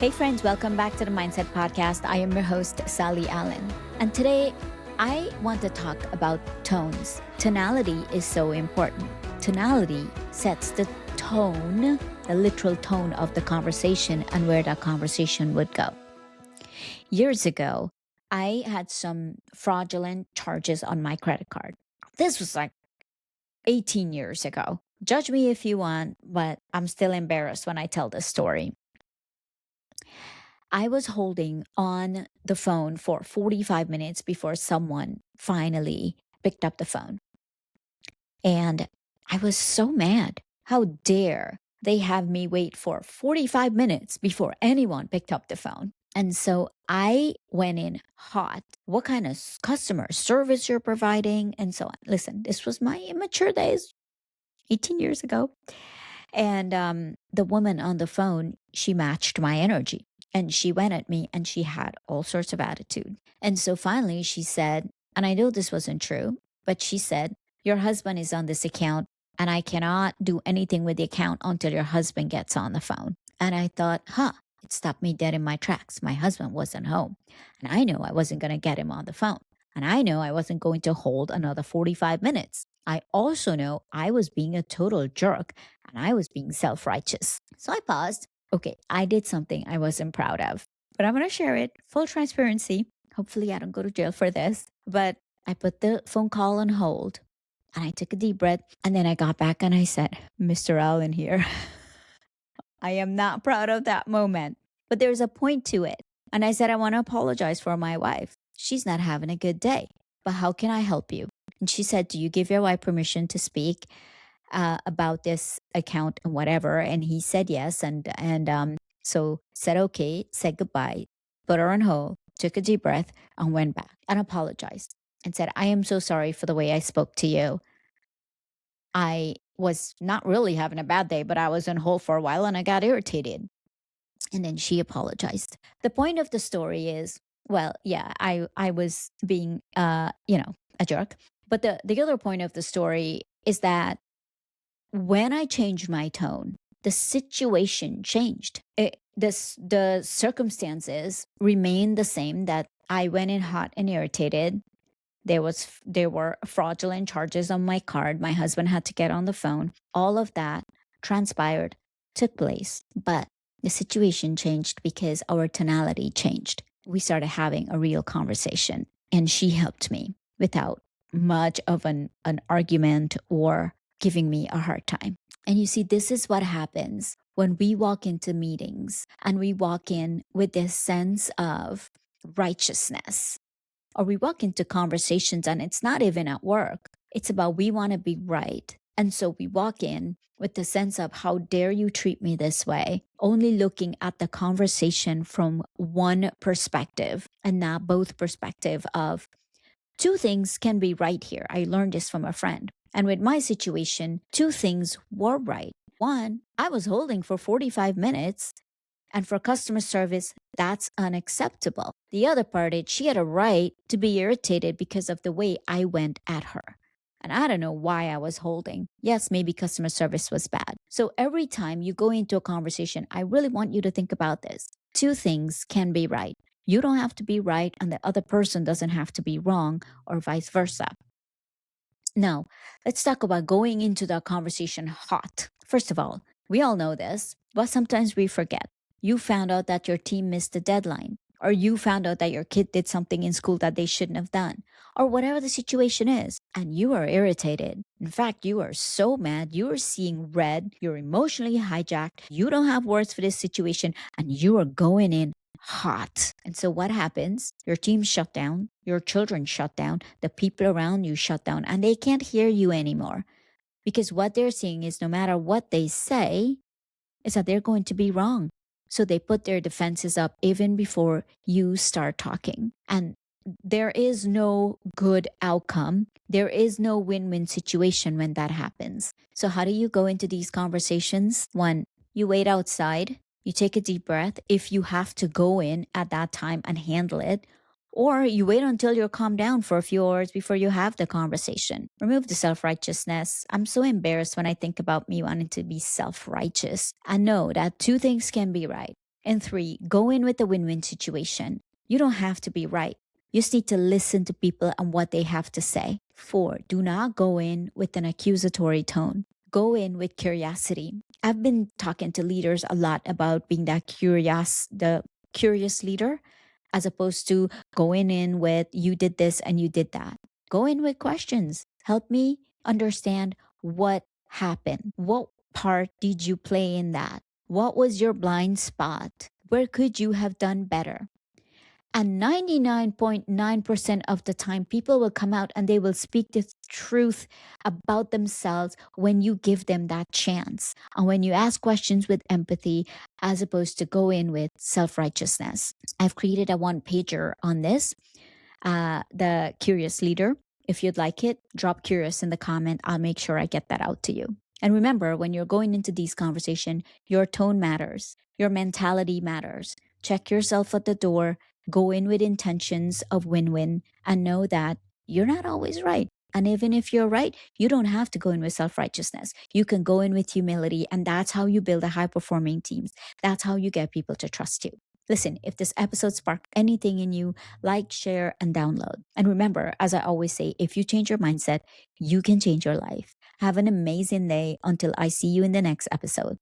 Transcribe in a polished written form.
Hey friends, welcome back to the Mindset Podcast. I am your host, Sally Allen. And today I want to talk about tones. Tonality is so important. Tonality sets the tone, the literal tone of the conversation and where that conversation would go. Years ago, I had some fraudulent charges on my credit card. This was like 18 years ago. Judge me if you want, but I'm still embarrassed when I tell this story. I was holding on the phone for 45 minutes before someone finally picked up the phone. And I was so mad. How dare they have me wait for 45 minutes before anyone picked up the phone? And so I went in hot. What kind of customer service you're providing? And so on. Listen, this was my immature days, 18 years ago. And the woman on the phone, she matched my energy. And she went at me and she had all sorts of attitude. And so finally she said, and I know this wasn't true, but she said, your husband is on this account and I cannot do anything with the account until your husband gets on the phone. And I thought, it stopped me dead in my tracks. My husband wasn't home. And I knew I wasn't going to get him on the phone. And I know I wasn't going to hold another 45 minutes. I also know I was being a total jerk and I was being self righteous. So I paused. Okay, I did something I wasn't proud of, but I'm going to share it. Full transparency. Hopefully, I don't go to jail for this. But I put the phone call on hold and I took a deep breath. And then I got back and I said, Mr. Allen here. I am not proud of that moment, but there's a point to it. And I said, I want to apologize for my wife. She's not having a good day, but how can I help you? And she said, do you give your wife permission to speak about this account and whatever? And he said yes. So said, okay, said goodbye, put her on hold, took a deep breath and went back and apologized and said, I am so sorry for the way I spoke to you. I was not really having a bad day, but I was on hold for a while and I got irritated. And then she apologized. The point of the story is, well, yeah, I was being, a jerk. But the other point of the story is that when I changed my tone, the situation changed. The circumstances remained the same, that I went in hot and irritated. There were fraudulent charges on my card. My husband had to get on the phone. All of that transpired, took place. But the situation changed because our tonality changed. We started having a real conversation and she helped me without much of an argument or giving me a hard time. And you see, this is what happens when we walk into meetings and we walk in with this sense of righteousness, or we walk into conversations and it's not even at work. It's about we want to be right. And so we walk in with the sense of how dare you treat me this way, only looking at the conversation from one perspective and not both perspective of two things can be right here. I learned this from a friend. And with my situation, two things were right. One, I was holding for 45 minutes. And for customer service, that's unacceptable. The other part is she had a right to be irritated because of the way I went at her. And I don't know why I was holding. Yes, maybe customer service was bad. So every time you go into a conversation, I really want you to think about this. Two things can be right. You don't have to be right, and the other person doesn't have to be wrong, or vice versa. Now, let's talk about going into the conversation hot. First of all, we all know this, but sometimes we forget. You found out that your team missed the deadline, or you found out that your kid did something in school that they shouldn't have done, or whatever the situation is, and you are irritated. In fact, you are so mad, you are seeing red, you're emotionally hijacked, you don't have words for this situation, and you are going in hot. And so what happens? Your team shut down, your children shut down, the people around you shut down, and they can't hear you anymore. Because what they're seeing is no matter what they say, is that they're going to be wrong. So they put their defenses up even before you start talking. And there is no good outcome. There is no win-win situation when that happens. So how do you go into these conversations? One, you wait outside, you take a deep breath if you have to go in at that time and handle it. Or you wait until you're calmed down for a few hours before you have the conversation. Remove the self-righteousness. I'm so embarrassed when I think about me wanting to be self-righteous. I know that two things can be right. And three, go in with a win win situation. You don't have to be right. You just need to listen to people and what they have to say. Four, do not go in with an accusatory tone. Go in with curiosity. I've been talking to leaders a lot about being the curious leader, as opposed to going in with you did this and you did that. Go in with questions. Help me understand what happened. What part did you play in that? What was your blind spot? Where could you have done better? And 99.9% of the time, people will come out and they will speak the truth about themselves when you give them that chance. And when you ask questions with empathy, as opposed to go in with self righteousness. I've created a one pager on this, the Curious Leader. If you'd like it, drop curious in the comment. I'll make sure I get that out to you. And remember, when you're going into these conversations, your tone matters, your mentality matters. Check yourself at the door, go in with intentions of win win, and know that you're not always right. And even if you're right, you don't have to go in with self righteousness. You can go in with humility, and that's how you build a high performing team. That's how you get people to trust you. Listen, if this episode sparked anything in you, like, share, and download. And remember, as I always say, if you change your mindset, you can change your life. Have an amazing day until I see you in the next episode.